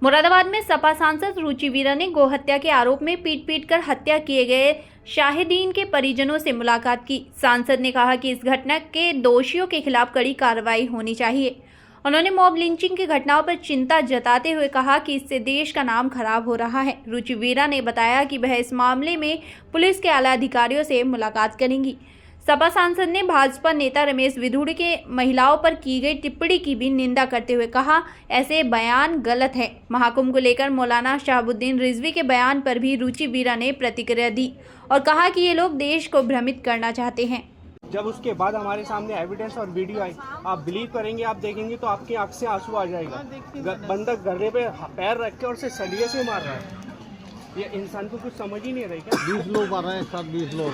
मुरादाबाद में सपा सांसद रुचि वीरा ने गोहत्या के आरोप में पीट कर हत्या किए गए शाहिदीन के परिजनों से मुलाकात की। सांसद ने कहा कि इस घटना के दोषियों के खिलाफ कड़ी कार्रवाई होनी चाहिए। उन्होंने मॉब लिंचिंग की घटनाओं पर चिंता जताते हुए कहा कि इससे देश का नाम खराब हो रहा है। रुचि वीरा ने बताया कि वह इस मामले में पुलिस के आला अधिकारियों से मुलाकात करेंगी। सपा सांसद ने भाजपा नेता रमेश विधुड़ी के महिलाओं पर की गई टिप्पणी की भी निंदा करते हुए कहा, ऐसे बयान गलत है। महाकुंभ को लेकर मौलाना शहाबुद्दीन रिजवी के बयान पर भी रुचि वीरा ने प्रतिक्रिया दी और कहा कि ये लोग देश को भ्रमित करना चाहते हैं। जब उसके बाद हमारे सामने एविडेंस और वीडियो आई, आप बिलीव करेंगे, आप देखेंगे तो आपकी आंख से आंसू आ जाएगा। बंदा गड्ढे पे पैर रख के और उसे सलिए से मार रहा है। ये इंसान को कुछ समझ ही नहीं रही क्या? 20 लोग मार रहे हैं, सब 20 लोग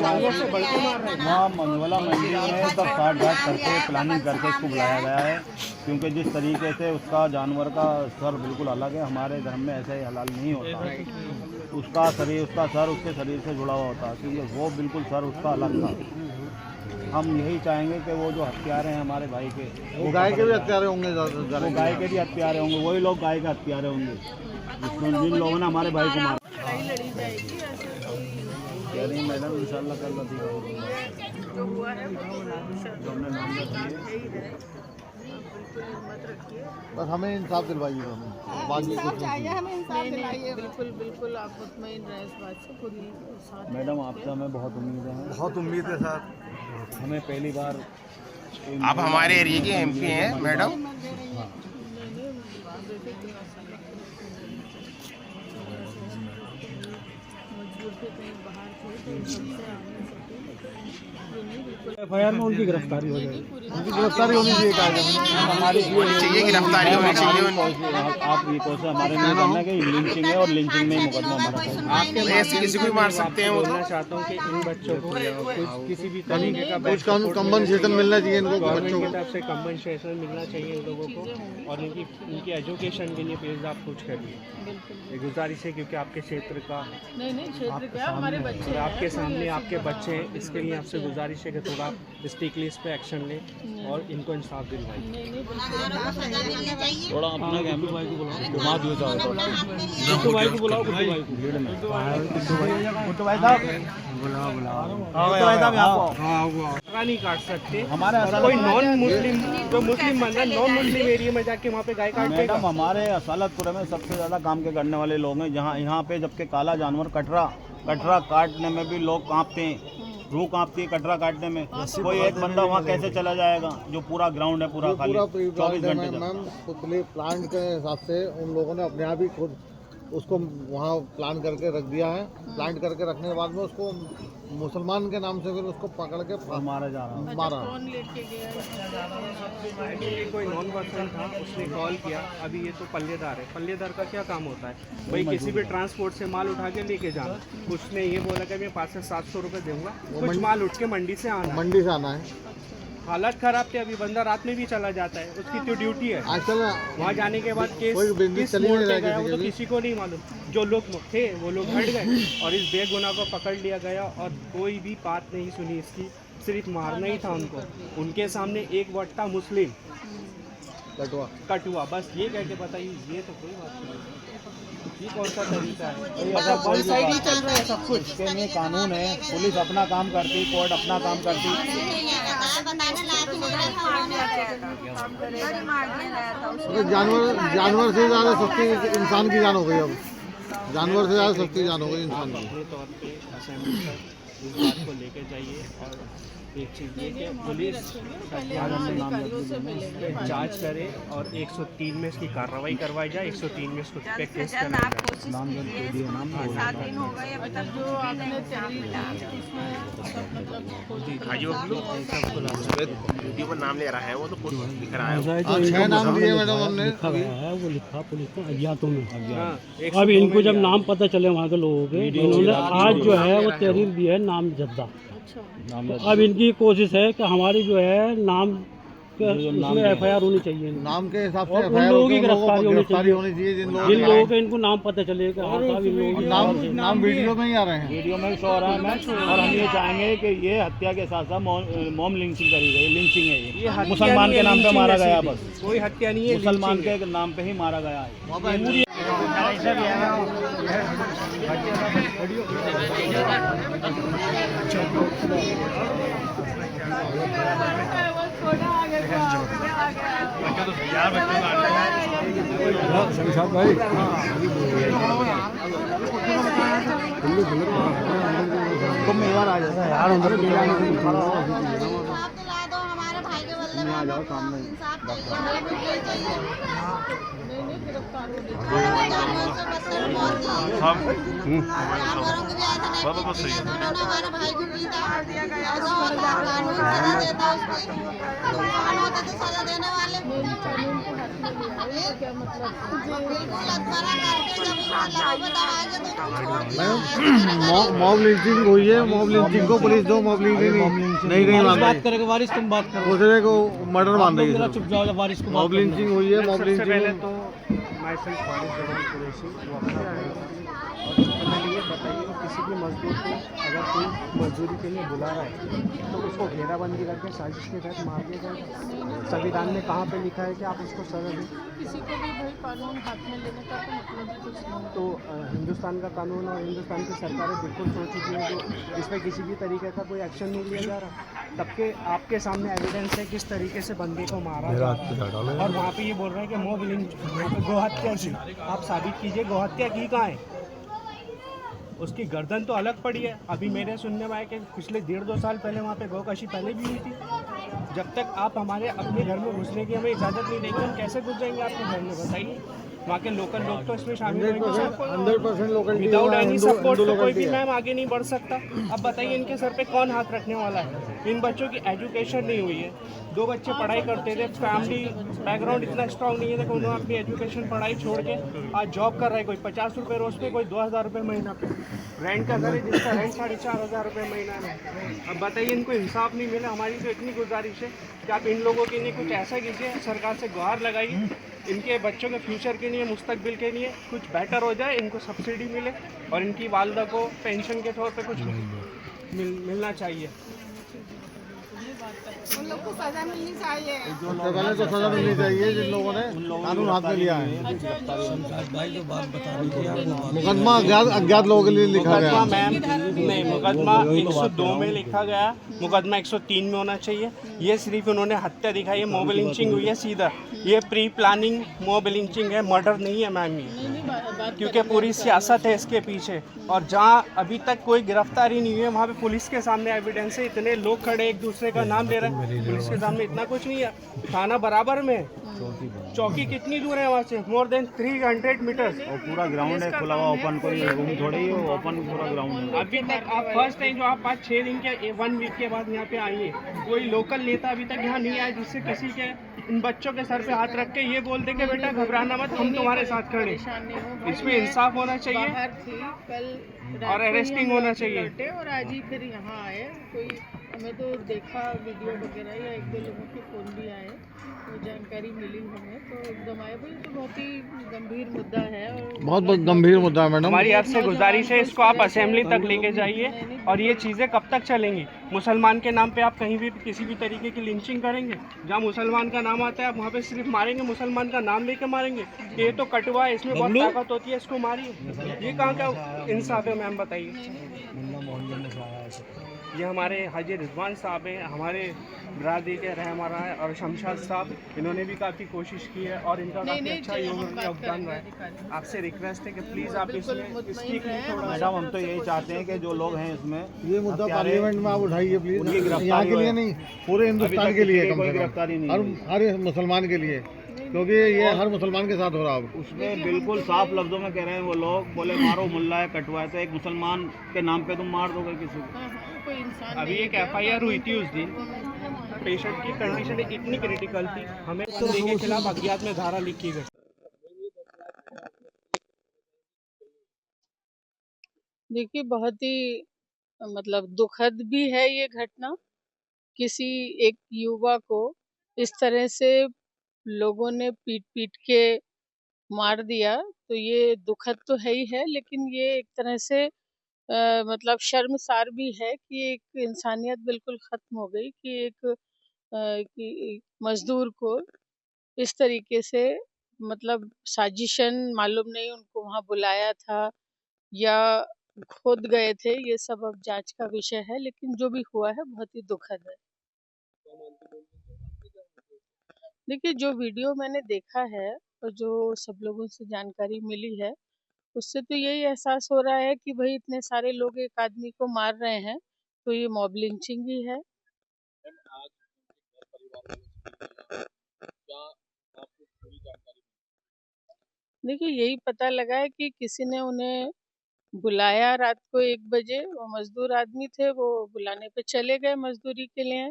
जानवर से बढ़ के मार रहे हैं। वहाँ मंगोला मंडी में सब काट घाट करके प्लानिंग करके उसको बुलाया गया है, क्योंकि जिस तरीके से उसका जानवर का सर बिल्कुल अलग है। हमारे धर्म में ऐसे हलाल नहीं होता। उसका शरीर, उसका सर उसके शरीर से जुड़ा हुआ होता, क्योंकि वो बिल्कुल सर उसका अलग था। हम यही चाहेंगे कि वो जो हत्यारे हैं हमारे भाई के, वो गाय के भी हत्यारे होंगे, वो गाय के भी हत्यारे होंगे, वही लोग गाय के हत्यारे होंगे जिन लोगों ने हमारे भाई को मारा। कह रही मैडम इंशाल्लाह कल जो हुआ है जो हमने नाम दिए, बस हमें इंसाफ दिलवाइए। बिल्कुल आप मुतमईन रहे इस बात से। खुद ही साथ मैडम आपसे हमें बहुत उम्मीदें हैं, बहुत उम्मीद है सर। हमें पहली बार आप हमारे एरिया के एमपी हैं मैडम। एफआईआर में उनकी गिरफ्तारी हो जाएगी। उनकी गिरफ्तारी होनी चाहिए। हमारी चाहिए गिरफ्तारी होनी चाहिए। आप ये कौन सा हमारे में करना कि लिंचिंग है और लिंचिंग में ही मुकदमा हमारा है। आपके ऐसे किसी को भी मार सकते हैं। वो बोलना चाहता हूँ कि इन बच्चों को कुछ किसी भी तरीके का कुछ कंपनसेशन मिलना चाहिए इनको, गवर्नमेंट की तरफ से कंपनसेशन मिलना चाहिए इन लोगों को, और इनकी एजुकेशन के लिए प्लीज आप कुछ करिए। ये गुजारिश है, क्योंकि आपके क्षेत्र का नहीं क्षेत्र क्या हमारे बच्चे आपके सामने आपके बच्चे हैं, इसके लिए आपसे गुजारिश है कि थोड़ा स्ट्रिक्टली इस पे एक्शन लें और इनको इंसाफ दिलवाइए। थोड़ा अपना एमपी भाई को बुलाओ, घुमा दिया जाए। गुड्डू भाई को बुलाओ, गुड्डू भाई को, गुड्डू भाई साहब नहीं काट सकते हमारे। कोई नॉन मुस्लिम जो मुस्लिम बंदा नॉन मुस्लिम एरिया में जाके वहाँ पे गाय काट देगा। मैडम हमारे असालतपुर में सबसे ज़्यादा काम के करने वाले लोग हैं, जहाँ यहाँ पे जबकि काला जानवर कटरा काटने में भी लोग कांपते हैं, रूह कांपती है कटरा काटने में। कोई एक बंदा वहाँ कैसे चला जाएगा जो पूरा ग्राउंड है, पूरा खाली 24 घंटे। मैम प्लांट के हिसाब से उन लोगों ने अपने आप ही खुद उसको वहाँ प्लान करके रख दिया है। प्लांट करके रखने के बाद में उसको मुसलमान के नाम से फिर उसको पकड़ के मारा जा रहा है। मारा। कौन लेके गया? ये कोई नॉन पर्सन था, उसने कॉल किया। अभी ये तो पल्लेदार है, पल्लेदार का क्या काम होता है भाई? किसी भी ट्रांसपोर्ट से माल उठा के लेके जाना। उसने ये बोला कि मैं 500 से 700 रुपये दूंगा, कुछ माल उठ के मंडी से आना है। हालत खराब थी। अभी बंदा रात में भी चला जाता है, उसकी तो ड्यूटी है। आजकल वहाँ जाने के बाद किस चली मोड़ नहीं पे गया रहा वो तो किसी को नहीं मालूम। जो लोग थे वो लोग हट गए और इस बेगुनाह को पकड़ लिया गया और कोई भी बात नहीं सुनी इसकी, सिर्फ मारना ही था उनको। उनके सामने एक वट्टा मुस्लिम कटुआ, बस ये कह के बताइए, ये तो कोई बात नहीं। ये कौन सा तरीका है? मतलब वन साइड ही चल रहा है सब कुछ। इसके लिए कानून है, पुलिस अपना काम करती, कोर्ट अपना काम करती। जानवर से ज़्यादा सस्ती इंसान की जान हो गई। अब जानवर से ज़्यादा सस्ती जान हो गई इंसान की। अपने तौर पे असेंबली तक इस बात को लेके जाइए और एक चीज़ ये कि पुलिस जांच करे और 103 में इसकी कार्रवाई करवाई जाए। 103 में इसको पे केस करना वीडियो पर नाम ले रहा है, वो तो खुद लिख रहा है। 6 नाम दिए मैडम हमने। वो लिखा पुलिस ने अज्ञातों में। अब इनको जब नाम पता चले वहाँ के लोगों के, इन्होंने आज जो है वो तहरीर दी है नाम जद्दा। अब इनकी कोशिश है कि हमारी जो है नाम उसमें FIR होनी चाहिए। नाम के हिसाब से और उन FIR लोगों होती की है, उन लोगों को गिरफ्तारी होनी चाहिए जिन लोगों जिन ने लोगों के इनको नाम पता चले कि हाँ साहब इन लोगों नाम की नाम वीडियो में ही आ रहे हैं। वीडियो में शो हो रहा है मैम। और हम ये चाहेंगे कि ये हत्या के साथ साथ मॉम लिंचिंग करी गई। लिंचिंग है ये हत्या मुसलमान नहीं के है, नाम पे लिंचिंग मारा है गया। सीधी। बस कोई हत्या नहीं है, मुसलमान लिंचिंग है। के नाम पे ही मारा गया है। इंसाफ दिला दो हमारे भाई के बदले में इंसाफ चाहिए। नहीं गिरफ्तार होने जानवरों से बदले में बहुत जानवरों की भी ऐसा नहीं उन्होंने हमारे भाई को पीटा कानून सजा देता उसकी कानून होते तो सजा देने वाले कानून को हाथ में लिया है, इसका क्या मतलब? बिल्कुल अधमरा करके जब उसको लहू में दबाएंगे तो उसको छोड़ दिया मॉब लिंचिंग हुई है। मॉब लिंचिंग को पुलिस दो मॉब लिंचिंग नहीं मान रही। करेंगे वारिस तुम बात करो। दूसरे को मर्डर मान रही है। चुप जाओ वारिस को मॉब लिंचिंग हुई है। मॉब सबसे पहले लिंचिंग तो माई सेल्फ फारिस जमान कुरैशी वो अपना और सबसे पहले ये बताइए कि किसी भी मजदूर को अगर कोई मजदूरी के लिए बुला रहा है तो उसको घेराबंदी करके साजिश के तहत मार दिया जाएगा। संविधान में कहाँ पे लिखा है कि आप उसको सजा दें? किसी को भी भाई कानून हाथ में लेने का तो मतलब ही कुछ नहीं। तो हिंदुस्तान का कानून और हिंदुस्तान की सरकारें बिल्कुल सोच चुकी हैं कि इस पर किसी भी तरीके का कोई एक्शन नहीं लिया जा रहा। तब के आपके सामने एविडेंस है किस तरीके से बंदे को मारा जा रहा है और वहाँ पे ये बोल रहे हैं कि मॉब लिंच गोहत्या की। आप साबित कीजिए गोहत्या की कहाँ है? उसकी गर्दन तो अलग पड़ी है। अभी मेरे सुनने में आया कि पिछले 1.5-2 साल पहले वहाँ पे गौकशी पहले भी हुई थी। जब तक आप हमारे अपने घर में घुसने की हमें इजाज़त नहीं देंगे हम कैसे घुस जाएंगे आपके घर में? बताइए। वहाँ के लोकल लोग तो इसमें शामिल होंगे। 100% लोकल विदाउट एनी सपोर्ट तो कोई भी मैम आगे नहीं बढ़ सकता। अब बताइए इनके सर पे कौन हाथ रखने वाला है? इन बच्चों की एजुकेशन नहीं हुई है। 2 बच्चे पढ़ाई करते थे, फैमिली बैकग्राउंड इतना स्ट्रांग नहीं है कि उन्होंने अपनी एजुकेशन पढ़ाई छोड़ के आज जॉब कर रहा है। कोई 50 रुपये रोज पे, कोई 2,000 रुपये महीना पे। रेंट का घर है जिसका रेंट 4,500 रुपये महीना है। अब बताइए इनको इंसाफ नहीं मिला। हमारी तो इतनी गुजारिश है कि आप इन लोगों के लिए कुछ ऐसा कीजिए, सरकार से गुहार लगाइए, इनके बच्चों के फ्यूचर के लिए, मुस्तकबिल के लिए कुछ बेटर हो जाए, इनको सब्सिडी मिले और इनकी वालदा को पेंशन के तौर पे कुछ मिलना चाहिए। उन लोग को सजा मिलनी चाहिए। सबसे पहले तो सजा मिलनी चाहिए जिन लोगों ने कानून हाथ में लिया है। मुकदमा अज्ञात लोगों के लिए लिखा गया मुकदमा मैम नहीं, मुकदमा 102 में लिखा गया, मुकदमा 103 में होना चाहिए। ये सिर्फ उन्होंने हत्या दिखाई है, मॉब लिंचिंग हुई है सीधा। ये प्री प्लानिंग मॉब लिंचिंग है, मर्डर नहीं है मैम ये, क्योंकि पूरी सियासत है इसके पीछे। और जहाँ अभी तक कोई गिरफ्तारी नहीं हुई है वहाँ पे पुलिस के सामने एविडेंस है, इतने लोग खड़े एक दूसरे का नाम ले रहे हैं, पुलिस के सामने इतना कुछ नहीं है। थाना बराबर में, चौकी कितनी दूर है वहाँ से? More than 300 metres. और पूरा ग्राउंड है खुला हुआ, ओपन कोई रूम थोड़ी है, ओपन पूरा ग्राउंड है। अभी तक आप फर्स्ट टाइम जो आप 5-6 दिन के 1 वीक के बाद यहाँ पे आइए, कोई लोकल नेता अभी तक यहाँ नहीं आया जिससे किसी के इन बच्चों के सर पे हाथ रख के ये बोल दे कि बेटा घबराना मत, हम तुम्हारे साथ खड़े। इसमें इंसाफ होना चाहिए बाहर थी कल और अरेस्टिंग होना चाहिए। लौटे और आज ही फिर यहाँ आए। कोई हमें तो देखा वीडियो वगैरह या 1-2 लोगों के फ़ोन भी आए तो जानकारी मिली हमें, तो एकदम आए। भाई तो बहुत ही गंभीर मुद्दा है और बहुत गंभीर मुद्दा है मैडम। हमारी आपसे गुजारिश है इसको आप असेंबली तक लेके जाइए। और ये चीज़ें कब तक चलेंगी? मुसलमान के नाम पे आप कहीं भी किसी भी तरीके की लिंचिंग करेंगे? जहाँ मुसलमान का नाम आता है आप वहाँ पे सिर्फ मारेंगे, मुसलमान का नाम लेके मारेंगे। ये तो कटवा है, इसमें बहुत ताकत होती है, इसको मारिए। ये कहाँ का इंसाफ है मैम बताइए? ये हमारे हाजी रिजवान साहब हैं, हमारे बरादरी के रहनुमा है, और शमशाद साहब, इन्होंने भी काफ़ी कोशिश की है और इनका काफ़ी अच्छा योगदान रहा है। आपसे रिक्वेस्ट है कि प्लीज़ आप इसमें इसकी थोड़ा। मैडम हम तो यही चाहते हैं कि जो लोग हैं इसमें ये मुद्दा पार्लियामेंट में आप उठाइए उनकी प्लीज। गिरफ्तारी यहाँ के लिए हो। नहीं, पूरे हिंदुस्तान के लिए, कम कोई से कम गिरफ्तारी नहीं हर मुसलमान के लिए, क्योंकि ये हर मुसलमान के साथ हो रहा है। उसमें बिल्कुल साफ लफ्जों में कह रहे हैं वो लोग, बोले मारो मुल्ला है कटवा है, तो एक मुसलमान के नाम पे तुम मार दोगे किसी को? कोई इंसान अभी एक FIR हुई थी उस दिन, पेशेंट की कंडीशन इतनी क्रिटिकल थी, हमें बंदे के खिलाफ अज्ञात में धारा लिखी गई। देखिए बहुत ही मतलब दुखद भी है ये घटना। किसी एक युवा को इस तरह से लोगों ने पीट पीट के मार दिया, तो ये दुखद तो है ही है, लेकिन ये एक तरह से मतलब शर्मसार भी है कि एक इंसानियत बिल्कुल खत्म हो गई कि कि मजदूर को इस तरीके से मतलब साजिशन मालूम नहीं उनको वहां बुलाया था या खुद गए थे, ये सब अब जांच का विषय है, लेकिन जो भी हुआ है बहुत ही दुखद है। देखिए, जो वीडियो मैंने देखा है और जो सब लोगों से जानकारी मिली है, उससे तो यही एहसास हो रहा है कि भाई इतने सारे लोग एक आदमी को मार रहे हैं, तो ये मॉब लिंचिंग ही है। देखिए, यही पता लगा है कि किसी ने उन्हें बुलाया रात को 1 बजे, वो मजदूर आदमी थे, वो बुलाने पे चले गए मजदूरी के लिए।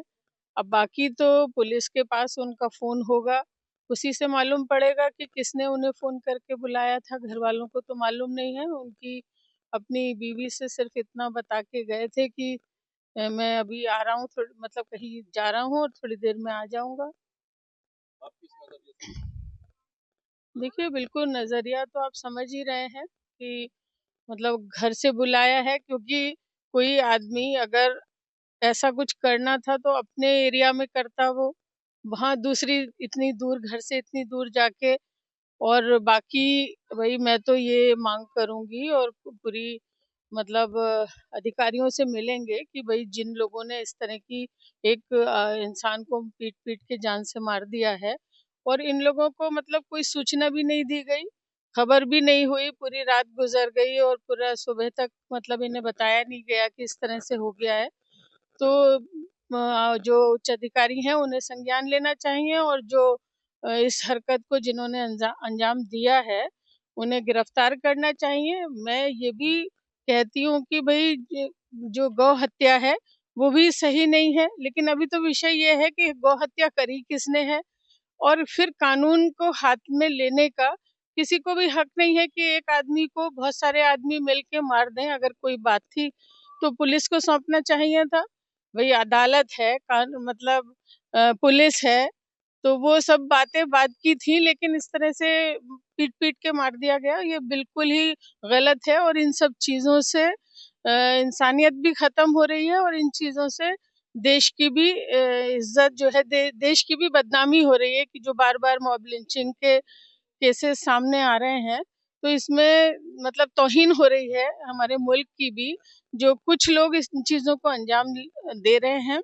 अब बाकी तो पुलिस के पास उनका फ़ोन होगा, उसी से मालूम पड़ेगा कि किसने उन्हें फ़ोन करके बुलाया था। घरवालों को तो मालूम नहीं है, उनकी अपनी बीवी से सिर्फ़ इतना बता के गए थे कि मैं अभी आ रहा हूँ, मतलब कहीं जा रहा हूँ और थोड़ी देर में आ जाऊँगा। देखिए, बिल्कुल नज़रिया तो आप समझ ही रहे हैं कि मतलब घर से बुलाया है, क्योंकि कोई आदमी अगर ऐसा कुछ करना था तो अपने एरिया में करता वो, वहाँ दूसरी इतनी दूर घर से इतनी दूर जाके। और बाकी वही मैं तो ये मांग करूँगी और पूरी मतलब अधिकारियों से मिलेंगे कि भाई जिन लोगों ने इस तरह की एक इंसान को पीट-पीट के जान से मार दिया है और इन लोगों को मतलब कोई सूचना भी नहीं दी गई, खबर भी नहीं हुई, पूरी रात गुज़र गई और पूरा सुबह तक मतलब इन्हें बताया नहीं गया कि इस तरह से हो गया है। तो जो उच्च अधिकारी हैं उन्हें संज्ञान लेना चाहिए और जो इस हरकत को जिन्होंने अंजाम दिया है, उन्हें गिरफ्तार करना चाहिए। मैं ये भी कहती हूँ कि भई जो गौ हत्या है, वो भी सही नहीं है, लेकिन अभी तो विषय ये है कि गौ हत्या करी किसने है और फिर कानून को हाथ में लेने का किसी को भी हक नहीं है कि एक आदमी को बहुत सारे आदमी मिलके मार दें। अगर कोई बात थी, तो पुलिस को सौंपना चाहिए था। भई अदालत है, मतलब पुलिस है, तो वो सब बातें बाद की थी, लेकिन इस तरह से पीट-पीट के मार दिया गया, ये बिल्कुल ही गलत है और इन सब चीज़ों से इंसानियत भी खत्म हो रही है और इन चीज़ों से देश की भी इज़्ज़त जो है देश की भी बदनामी हो रही है कि जो बार-बार मॉब लिंचिंग के केसेस सामने आ रहे हैं, तो इसमें मतलब तौहीन हो रही है हमारे मुल्क की भी, जो कुछ लोग इस चीज़ों को अंजाम दे रहे हैं।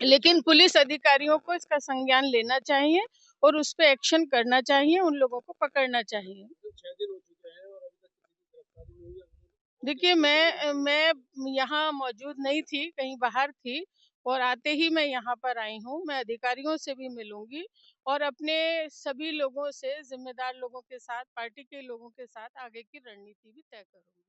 लेकिन पुलिस अधिकारियों को इसका संज्ञान लेना चाहिए और उस पे एक्शन करना चाहिए, उन लोगों को पकड़ना चाहिए। देखिए, मैं यहाँ मौजूद नहीं थी, कहीं बाहर थी और आते ही मैं यहाँ पर आई हूँ। मैं अधिकारियों से भी मिलूँगी और अपने सभी लोगों से, ज़िम्मेदार लोगों के साथ, पार्टी के लोगों के साथ आगे की रणनीति भी तय करूँगी।